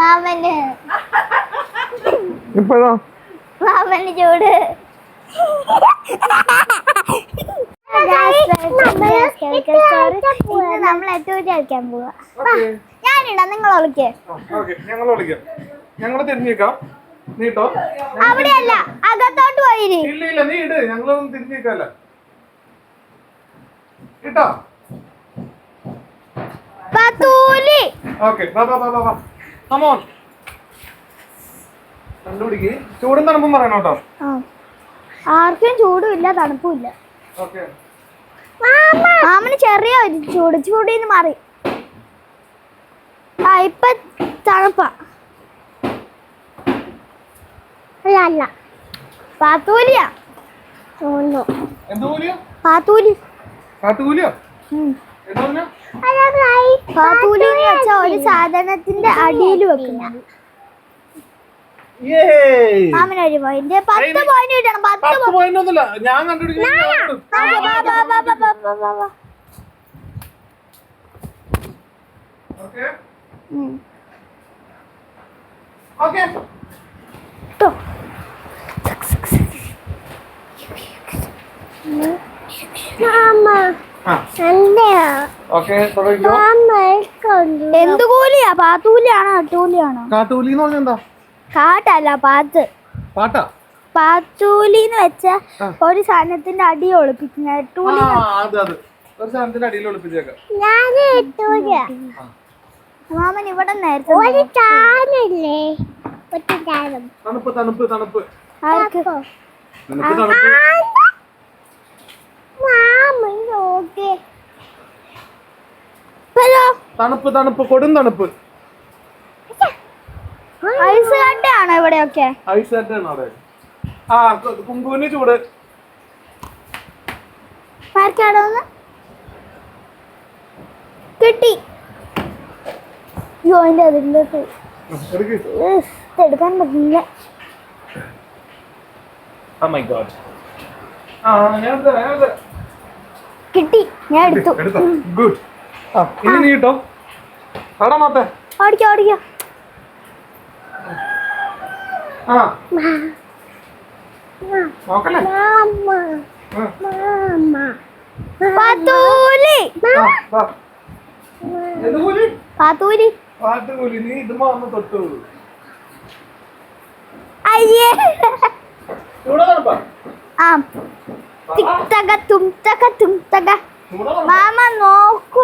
മാമന് ഇപ്പോഴോ മാമന് ചൂട്. നമ്മൾ ഏറ്റവും കളിക്കാൻ പോവാ. ഞാനിടാം, നിങ്ങൾ വിളിക്കേ. ഞങ്ങൾ വിളിക്കാം. ഞങ്ങള് തിരിഞ്ഞേക്കാം. നീട്ടോ അവിടെയല്ല, അകത്തോട്ട് പോയിരി. ഇല്ല ഇല്ല, നീ ഇട്. ഞങ്ങളൊന്നും തിരിഞ്ഞേക്കല്ല. ഇട്ടോ പത്തൂലി. Okay, come on. കണ്ടുപിടിക്ക്. ചൂടും തണുപ്പും പറയണം കേട്ടോ. ആർക്കും ചൂടും ഇല്ല തണുപ്പും ഇല്ല. ഓക്കെ. മാമന് ചെറിയ ഒരു ചൂട്, ചൂടിന്ന് മാറി. ഇപ്പൊ തണുപ്പാ. അല്ല പാത്തൂലിയാ. പാത്തൂലി. കാട്ടുകൂലിയോ? പാത്തൂലി എന്ന് വെച്ചാൽ ഒരു സാധനത്തിന്റെ അടിയിൽ വെക്കുന്നത്. മാമനൊരു പോയിന്റ്. 10 പോയിന്റ് കിട്ടണം. 10 പോയിന്റ് ഒന്നുമില്ല, ഞാൻ കണ്ടുപിടിക്കുന്നു. എന്ത് കൂലിയാ? പാത്തൂലിയാണോ അട്ടൂലിയാണോ? കാട്ടുകൂലി എന്ന് പറഞ്ഞാ കാട്ടല്ല, പാത്ത്. പാട്ടാ? പാത്തൂലി എന്ന് വെച്ചാ ഒരു സാധനത്തിന്റെ അടി ഒളിപ്പിക്കുന്ന. മാമൻ ഇവിടെ നേരത്തെ തണുപ്പ് തണുപ്പ് കൊടും തണുപ്പ്. ഐസ് കട്ടയാണോ ഇവിടെയൊക്കെ? ഐസ് കട്ടയാണോ അവിടെ? ആ, കുങ്കുവിന് ചൂട്. കിട്ടി. അതിന്റെ അതിലേക്ക് എടുക്കാൻ പറ്റില്ല. കിട്ടി, ഞാൻ എടുത്തു. ഗുഡ്. ഇനി നീ കിട്ടോ. ഓടിക്കോ ഓടിക്കോ. പാത്തൂലി. പാത്തൂലി. പാട്ടുകൂലി. നീ ഇതുമ്പോ ഒന്ന് തൊട്ടു. അയ്യേ. മാമ നോക്കൂ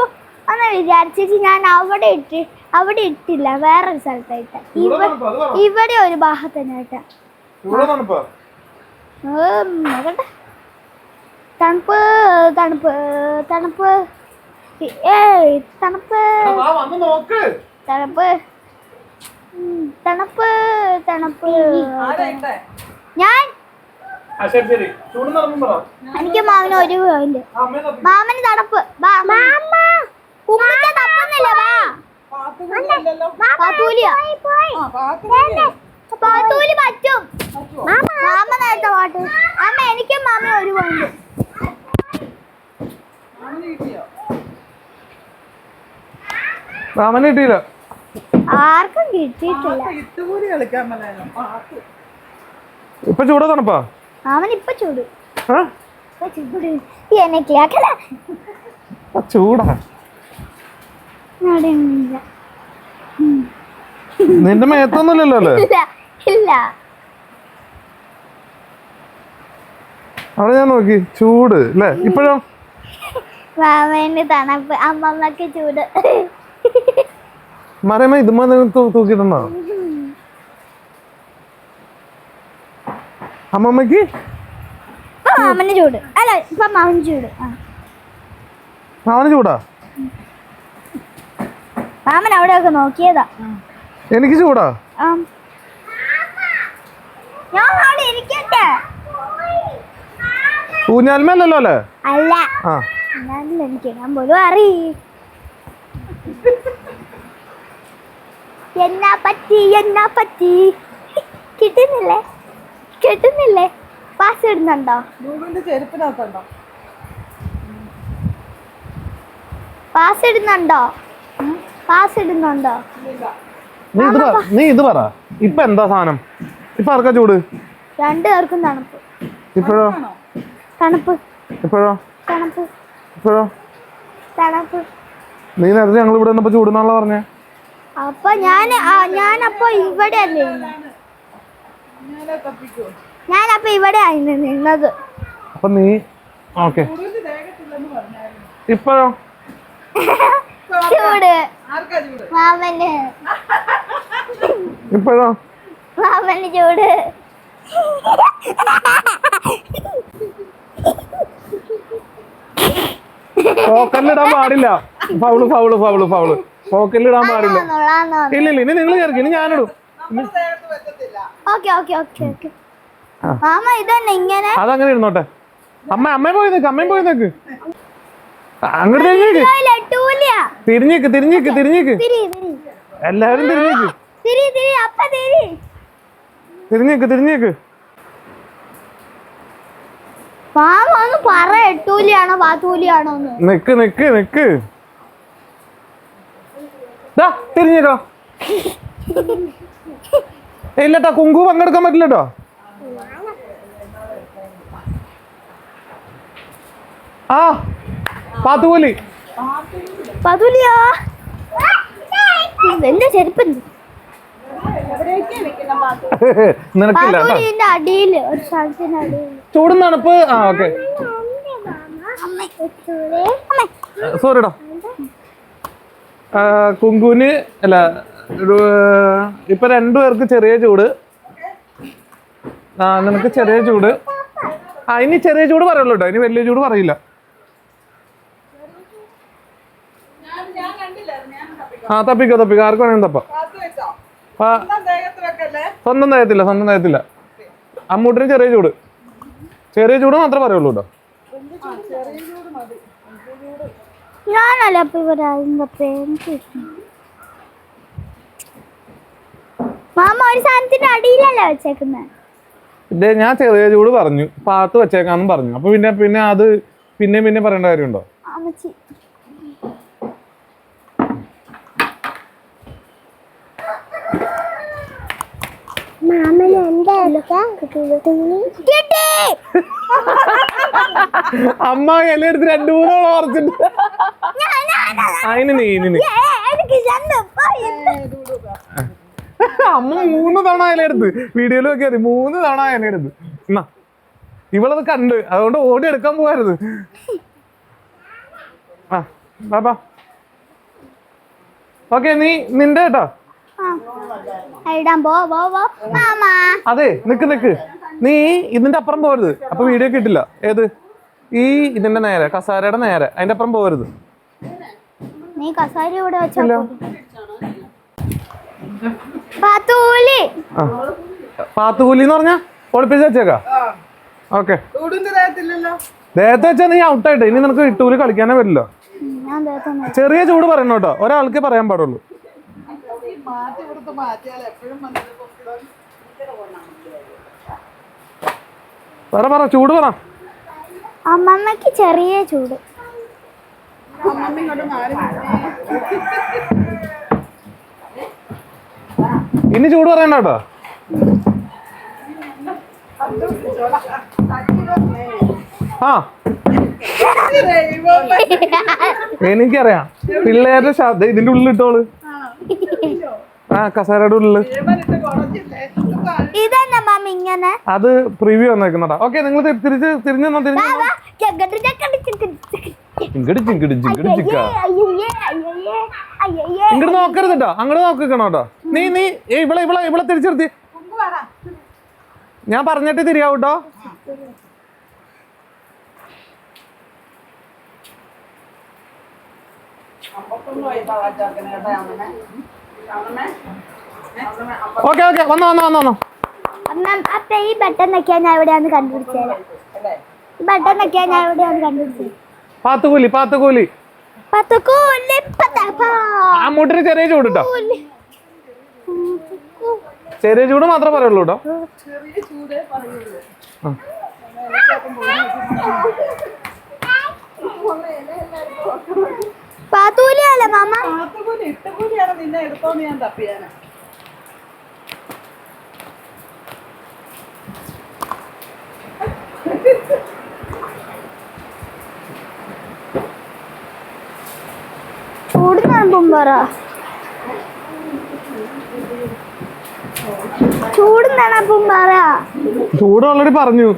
എന്ന് വിചാരിച്ചിട്ട് ഞാൻ അവിടെ ഇട്ടില്ല, വേറൊരു സ്ഥലത്തായിട്ട്. ഇവിടെ ഒരു ഭാഗത്തന്നായിട്ടാ. തണുപ്പ് തണുപ്പ് തണുപ്പ്. തണുപ്പ് തണുപ്പ് തണുപ്പ് തണുപ്പ്. ഞാൻ എനിക്ക് മാമന് ഒരു പോയിന്റ്. മാമന് തണുപ്പ്. പാത്തൂലി പറ്റും. മാമ നേരത്തെ പാട്ട്. അമ്മ എനിക്കും മാമന് ഒരു പോയിന്റ്. മാമന് കിട്ടിയില്ല. ആർക്കും കിട്ടിയിട്ടില്ല. ഇപ്പൊ ചൂടാ തണുപ്പാ? മാമൻ ഇപ്പൊ ചൂട്. എന്നെ കേക്കല ചൂടാ. നിന്റെ മേത്തൊന്നുമില്ലല്ലോ? ഇല്ല. അവിടെ ഞാൻ നോക്കി ചൂട് അല്ലേ? ഇപ്പോഴോ? മാമന് തണുപ്പ്, അമ്മമ്മക്ക് ചൂട്. മരമ ഇതുമാ തൂക്കിട്ടുണ്ടോ അമ്മമ്മക്ക്? മാമന് ചൂട്. അല്ല, ഇപ്പൊ മാമന് ചൂട്. മാമന് ചൂടാ? മാമൻ അവിടെയൊക്കെ നോക്കിയതാ. എനിക്ക് ചൂടാ? ഞാൻ അവിടെ ഇരിക്കട്ടെ. ഊഞ്ഞാൽമല്ലോ അല്ലേ? അല്ല, എനിക്ക് ഞാൻ പോലും അറി. എന്നാ പറ്റി കിട്ടുന്നില്ലേ? പാസ് ഇടുന്നുണ്ടോ? പാസ് ഇടുന്നുണ്ടോ? നീ ഇത് പറ. ഇപ്പൊ എന്താ സാധനം? ഇപ്പൊ ആർക്കാ ചൂട്? രണ്ടുപേർക്കും തണുപ്പ്. ഇപ്പോഴോ? തണുപ്പ്. ഇപ്പോഴോ? തണുപ്പ്. ഇപ്പോഴോ? തണുപ്പ്. നീ നേരത്തെ ഞങ്ങൾ ഇവിടെ വന്നപ്പോ ചൂടുന്നാണല്ലോ പറഞ്ഞേ. അപ്പൊ ഞാനപ്പോ ഇവിടെ അല്ലേ ഞാനപ്പോ ഇവിടെ ആയിരുന്നു നിന്നത്. അപ്പൊ നീ ഓക്കെ. ഇപ്പോഴോ? ചൂട് മാമന്. ഇപ്പോഴോ? മാമന് ചൂട്. പോക്കലിടാൻ പാടില്ല. Foul foul foul foul. പോക്കലിടാൻ പാടില്ല. ഇല്ല ഇനി നിങ്ങൾ കയറി. ഇനി ഞാനിടും. മാമ ഇതന്നെ ഇങ്ങനെ. അതങ്ങനെ ഇരുന്നോട്ടെ. അമ്മ പോയി നിക്ക്. അമ്മയും പോയി നിക്ക്. അങ്ങോട്ട് തിരിഞ്ഞേക്ക്. എല്ലാവരും തിരിഞ്ഞേക്ക്. മാമ ഒന്ന് പറ, എട്ടൂലിയാണോ പാത്തൂലിയാണോ? നിക്ക്. തിരിഞ്ഞേക്കോ. ഇല്ലട്ടോ, കുങ്കു പങ്കെടുക്കാൻ പറ്റില്ലട്ടോ. ആ പാത്തുകൂലി. എന്റെ ചെരുപ്പ് നിനക്കില്ല. അടിയില് ഒരു സ്ഥലത്തിന്റെ അടിയിൽ ചൂടും തണുപ്പ്. ആ ഓക്കെ, സോറിടാ. കുങ്കുവിന് അല്ല, ഇപ്പൊ രണ്ടുപേർക്ക് ചെറിയ ചൂട്. നിനക്ക് ചെറിയ ചൂട്. ഇനി ചെറിയ ചൂട് പറയുള്ളൂ കേട്ടോ, ഇനി വലിയ ചൂട് പറയില്ല. തപ്പിക്കോ. ആർക്ക് വേണമെങ്കിലും തപ്പാം. സ്വന്തം തയ്യത്തില്ല. അമ്മൂട്ടിന് ചെറിയ ചൂട് മാത്രമേ പറയുള്ളൂ കേട്ടോ. മാമ ഒരു സാധനത്തിന്റെ അടിയിലല്ല വെച്ചേക്കുന്നത്. ഇതേ ഞാൻ ചെറിയ ചൂട് പറഞ്ഞു, പാത്ത് വെച്ചേക്കാന്നും പറഞ്ഞു. അപ്പൊ പിന്നെ അത് പിന്നെ പറയേണ്ട കാര്യമുണ്ടോ? അമ്മ ഇല എടുത്ത് 2-3 പറിച്ചിട്ട്. അമ്മ 3 തവണ ഇല എടുത്ത്. വീഡിയോയിൽ നോക്കിയാൽ 3 തവണ ഇല എടുത്ത്. എന്നാ ഇവളത് കണ്ട്, അതുകൊണ്ട് ഓടി എടുക്കാൻ പോകരുത്. ഓക്കെ, നീ നിന്റെ കേട്ടോ. അതെ, നിക്ക്. നീ ഇതിന്റെ അപ്പുറം പോകരുത്, അപ്പൊ വീഡിയോ കിട്ടില്ല. ഏത്? ഇതിന്റെ നേരെ, കസാരയുടെ നേരെ, അതിന്റെ അപ്പുറം പോകരുത്. നീ കസാര ഇവിടെ വെച്ചോ. പാത്തുകൂലി എന്ന് പറഞ്ഞാ ഒളിപ്പിച്ച് വെച്ചേക്കാ. ഓക്കെ, ദേഹത്ത് വെച്ചാ നീ ഔട്ടായിട്ട്. ഇനി നിനക്ക് ഇട്ടൂല് കളിക്കാനേ പറ്റില്ല. ചെറിയ ചൂട് പറയണോ കേട്ടോ, ഒരാൾക്ക് പറയാൻ പാടുള്ളൂ. പറ ചൂട് പറ. അമ്മമ്മക്ക് ചെറിയ ചൂട്. ഇനി ചൂട് പറയണ്ട കേട്ടോ. എനിക്കറിയാം, പിള്ളേരുടെ ശബ്ദം ഇതിന്റെ ഉള്ളിൽ ഇട്ടോള്. കസേരയുടെ ഉള്ളില് അത് പ്രിവ്യൂ വന്നേക്കുന്നതാ. ഓക്കെ, നിങ്ങൾ തിരിഞ്ഞു ഇങ്ങോട്ട് നോക്കരുത് കേട്ടോ, അങ്ങോട്ട് നോക്കിക്കണോ കേട്ടോ. നീ ഇവിടെ തിരിച്ചെടുത്തി. ഞാൻ പറഞ്ഞിട്ട് തിരിയാവൂട്ടോ. ഓക്കെ വന്നോ. ഈ ബട്ടൺ ഒക്കെ ഞാൻ എവിടെയാന്ന് കണ്ടുപിടിച്ചത്. പാത്തുകൂലി. അമ്മൂട്ടിന് ചെറിയ ചൂട് കേട്ടോ. ചെറിയ ചൂട് മാത്രമേ പറയുള്ളൂ കേട്ടോ. പറ. ചൂടുന്നാണ് അപ്പം പറ. ചൂട് ഓൾറെഡി പറഞ്ഞു.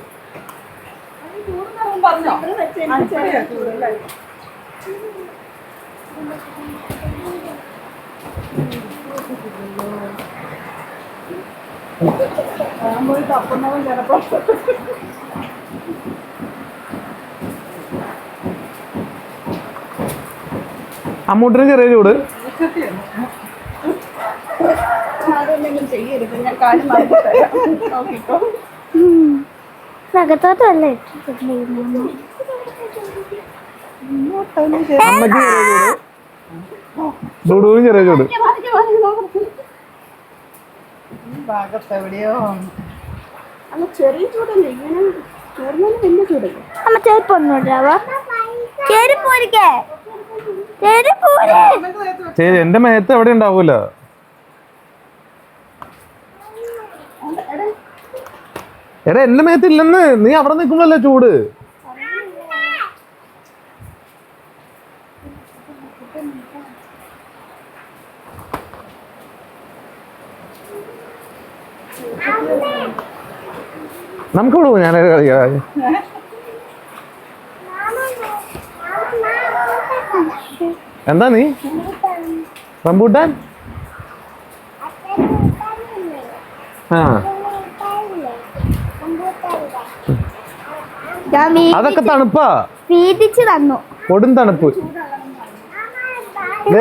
അമ്മൂട്ടിന് ചെറിയ ചൂട്. അകത്തോട്ടല്ലേ അമ്മയ്ക്ക് ചെറിയ ചൂട്. ഡുഡുവിന് ചെറിയ ചൂട്. ഭാഗത്തെവിടെയോ അല്ല ചെറിയ ചൂടല്ലേ ഇങ്ങനെ ചേർന്നാലും വലിയ ചൂടല്ലേ. അമ്മ ചെരുപ്പൊന്നുമില്ലാവോ? ചെരുപ്പൂരിക്കേ ശരി, എന്റെ മേത്ത് എവിടെ ഉണ്ടാവൂല. എടാ എന്റെ മേത്ത് ഇല്ലെന്ന്. നീ അവിടെ നിൽക്കുമ്പോഴല്ലേ ചൂട്. നമുക്ക് ഇവിടെ പോകും. ഞാനൊരു കളിക്കാം. എന്താ നീ റംബൂട്ടാൻ? ആ അതൊക്കെ തണുപ്പാ. വീതിച്ച് തന്നു. കൊടും തണുപ്പ്.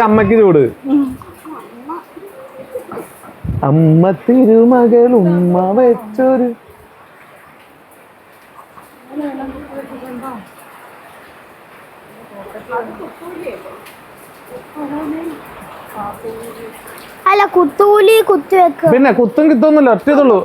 അമ്മക്ക് ചൂട്. അമ്മ തിരുമകൾ ഉമ്മ വെച്ചൊരു അല്ല കുത്തൂലി കുത്തിവെക്ക്. പിന്നെ കുത്തും കിത്തൊന്നുമില്ല, ഒറ്റതുള്ളൂ.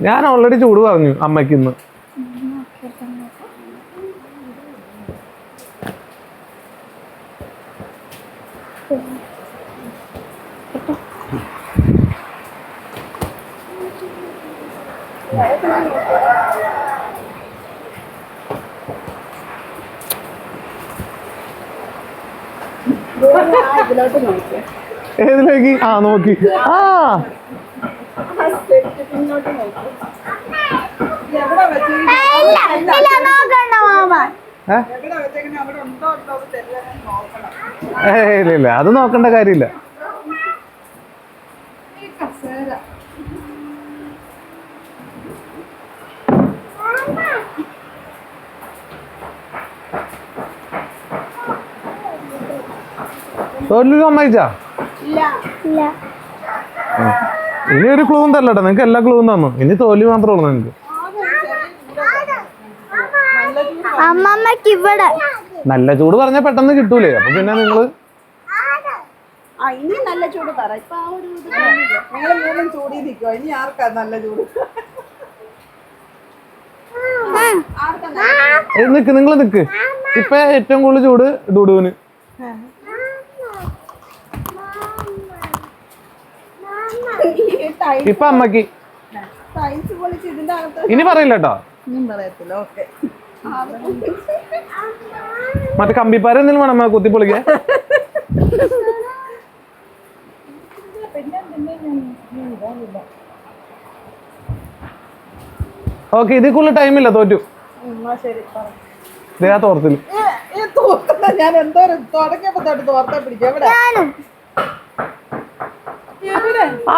ഞാൻ ഓൾറെഡി ചൂട് പറഞ്ഞു അമ്മയ്ക്ക് ഇന്ന്. ഏതിലേക്ക്? ആ നോക്കി. ആ ഇല്ല, അത് നോക്കണ്ട കാര്യമില്ല. സമ്മതിച്ചാ? ഇനി ഒരു ക്ലൂവും തരലട്ടെ. നിങ്ങക്ക് എല്ലാ ക്ലൂവും തന്നു. ഇനി തോൽവി മാത്രമേ ഉള്ളൂ നിങ്ങക്ക്. അമ്മമ്മക്ക് ഇവിടെ നല്ല ചൂട് പറഞ്ഞാൽ പെട്ടെന്ന് കിട്ടൂലേ. അപ്പൊ പിന്നെ നിങ്ങള് ഇനി നല്ല ചൂട് പറ. ഇപ്പൊ ആ ഒരു നിങ്ങള് മൂന്നും ചൂടി നിൽക്കുക. ഇനി ആർക്കാ നല്ല ചൂട്? നിക്ക്, നിങ്ങള് നിക്ക്. ഇപ്പൊ ഏറ്റവും കൂടുതൽ ചൂട് ഡുഡുവിന്. ഇപ്പൊ അമ്മക്ക്. ഇനി പറയില്ല കേട്ടോ. മറ്റേ കമ്പിപ്പാര എന്തെങ്കിലും വേണം അമ്മ കുത്തിപ്പൊളിക്കാൻ. ഓക്കെ, ഇതിൽ കൂടുതൽ ടൈമില്ല. തോറ്റു. തോർത്തില് ഞാൻ എന്തോ തുടങ്ങിയപ്പോ തൊട്ട് തോർത്താ പിടിക്കാം. എവിടെ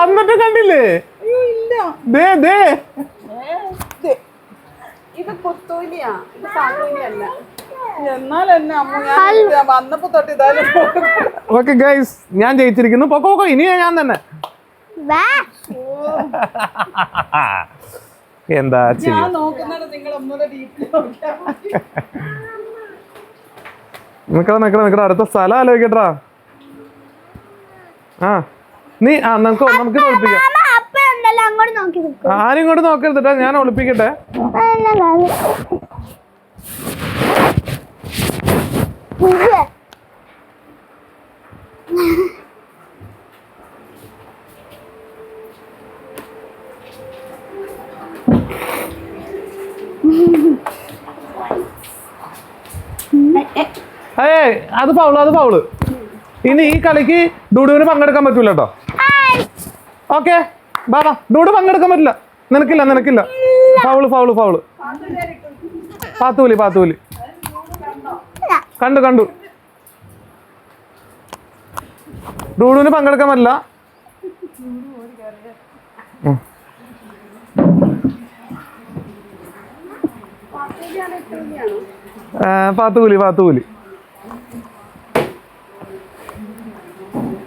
എന്നിട്ട് കണ്ടില്ലേ? ഇത് കുത്തൂലിയാ, ഇത് സാധൂലിയല്ല. എന്നാലെന്നെ അമ്മ ഞാൻ വന്നപ്പോ തൊട്ട് ഇതായാലും. ഓക്കെ ഗൈസ്, ഞാൻ ജയിച്ചിരിക്കുന്നു. പൊക്കോ, ഇനി ഞാൻ തന്നെ. എന്താ ഞാൻ നോക്കുന്നത് നിങ്ങൾ ഒന്നുകൂടെ ഡീപ്പിൽ നോക്കിയാൽ നിക്കട അടുത്ത സ്ഥലം ആലോചിക്കട്ടാ. ആ നീ നമുക്ക് ഒളിപ്പിക്കാം. ആരും ഇങ്ങോട്ട് നോക്കരുതട്ടാ, ഞാൻ ഒളിപ്പിക്കട്ടെ. അത് ഫൗള്. ഇനി ഈ കളിക്ക് ഡൂഡുവിന് പങ്കെടുക്കാൻ പറ്റൂല കേട്ടോ. ഓക്കെ ബാ ഡൂഡു പങ്കെടുക്കാൻ പറ്റില്ല. നിനക്കില്ല. ഫൗള്. പാത്തൂലി കണ്ടു. ഡൂഡുവിന് പങ്കെടുക്കാൻ പറ്റില്ല. പാത്തുകൂലി.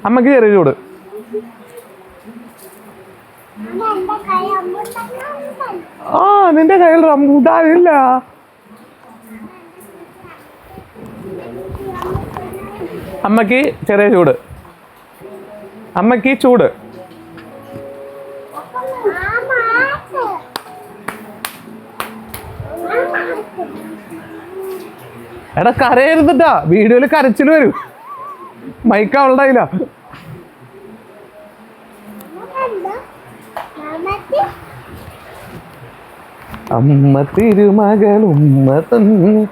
അമ്മക്ക് ചെറിയ ചൂട്. നിന്റെ കയ്യിൽ റംബൂട്ടാനില്ല. അമ്മക്ക് ചെറിയ ചൂട്. അമ്മക്ക് ചൂട്. എടാ കരയരുന്നിട്ടാ, വീഡിയോയില് കരച്ചിൽ വരും. മൈക്ക് അവളുടെ കയ്യിലാ. അമ്മ തിരുമകൾ ഉമ്മ തന്നു.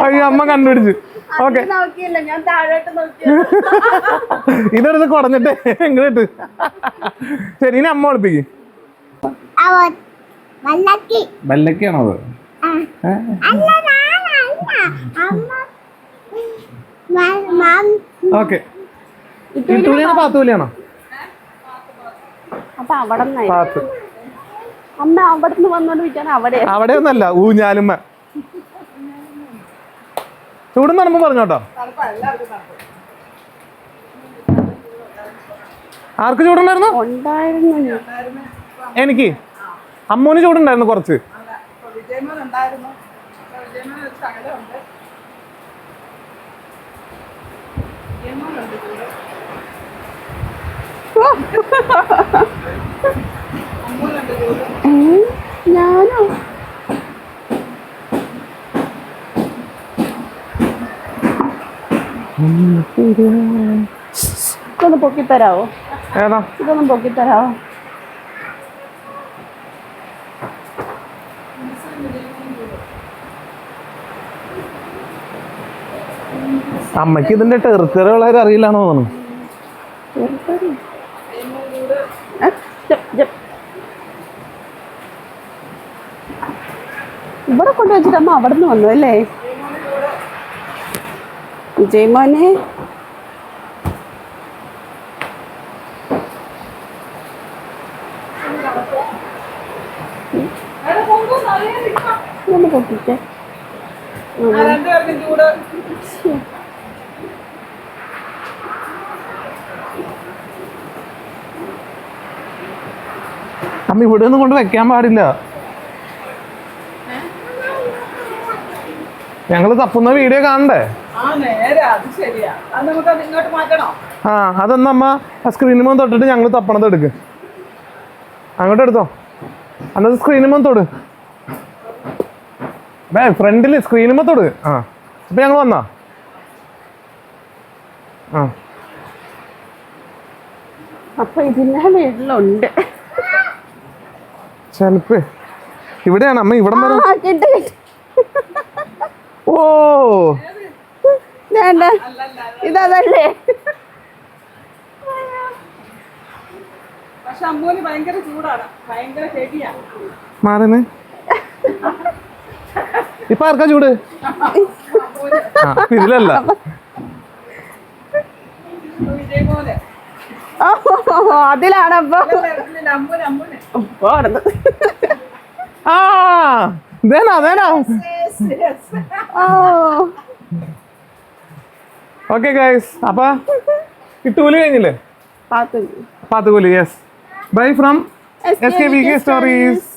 അയ്യോ അമ്മ കണ്ടുപിടിച്ചു. ഓക്കെ ഇതെടുത്ത് കുടഞ്ഞിട്ട് എങ്ങോട്ട്. ശരി ഇനി അമ്മ ഒളിപ്പിക്ക്. വല്ലക്കാണോ അത്? ഓക്കെ ഇട്ടൂലിയാണോ പാത്തൂലിയാണോ? പാത്ത്. അവിടെ ഒന്നല്ല, ഊഞ്ഞാലുമ്മ. ചൂടെന്ന് പറയുമ്പോ പറഞ്ഞോട്ടോ. ആർക്ക് ചൂടുണ്ടായിരുന്നു? എനിക്ക്. അമ്മൂന് ചൂടുണ്ടായിരുന്നു കുറച്ച്. ഞാനോ ഇതൊന്ന് പൊക്കിത്തരാവോ? ഏതാ? ഇതൊന്നും പൊക്കിത്തരാവോ? അമ്മക്ക് ഇതിന്റെ ടെറിട്ടറി വളരെ അറിയില്ലാന്ന് തോന്നുന്നു. ഇവിടെ കൊണ്ടുവച്ചിട്ട് അമ്മ അവിടെ നിന്ന് വന്നു അല്ലേ? വിജയ്മോനെ ഒന്ന് പൊട്ടിച്ചേ. അമ്മ ഇവിടെ ഒന്നും കൊണ്ട് വെക്കാൻ പാടില്ല. ഞങ്ങള് തപ്പുന്ന വീഡിയോ കാണണ്ടേ? ആ അതൊന്നും അമ്മ സ്ക്രീനുമോ തൊട്ടിട്ട് ഞങ്ങൾ തപ്പണത് എടുക്ക്. അങ്ങോട്ട് എടുത്തോ. അന്നത് സ്ക്രീനുമോ തൊട്. ഫ്രണ്ടില് സ്ക്രീനുമോ തൊട്. ആ ഇപ്പൊ ഞങ്ങൾ വന്നാ. ആ അപ്പൊ ഇതിന്റെ വീട്ടിലുണ്ട്. ചെലപ്പോ ഇവിടെയാണ് അമ്മ. ഇവിടെ ഓ ഇതല്ലേ? മാറുന്നു. ഇപ്പൊ ആർക്കാ ചൂട്? ഇതിലല്ല. അതിലാണപ്പോ. ആ അതേനാ. ഓക്കെ ഗൈസ്, അപ്പൊ ഇട്ടൂലി കഴിഞ്ഞില്ലേ? പാത്തുകൂലി. Yes. Bye from SKVK stories.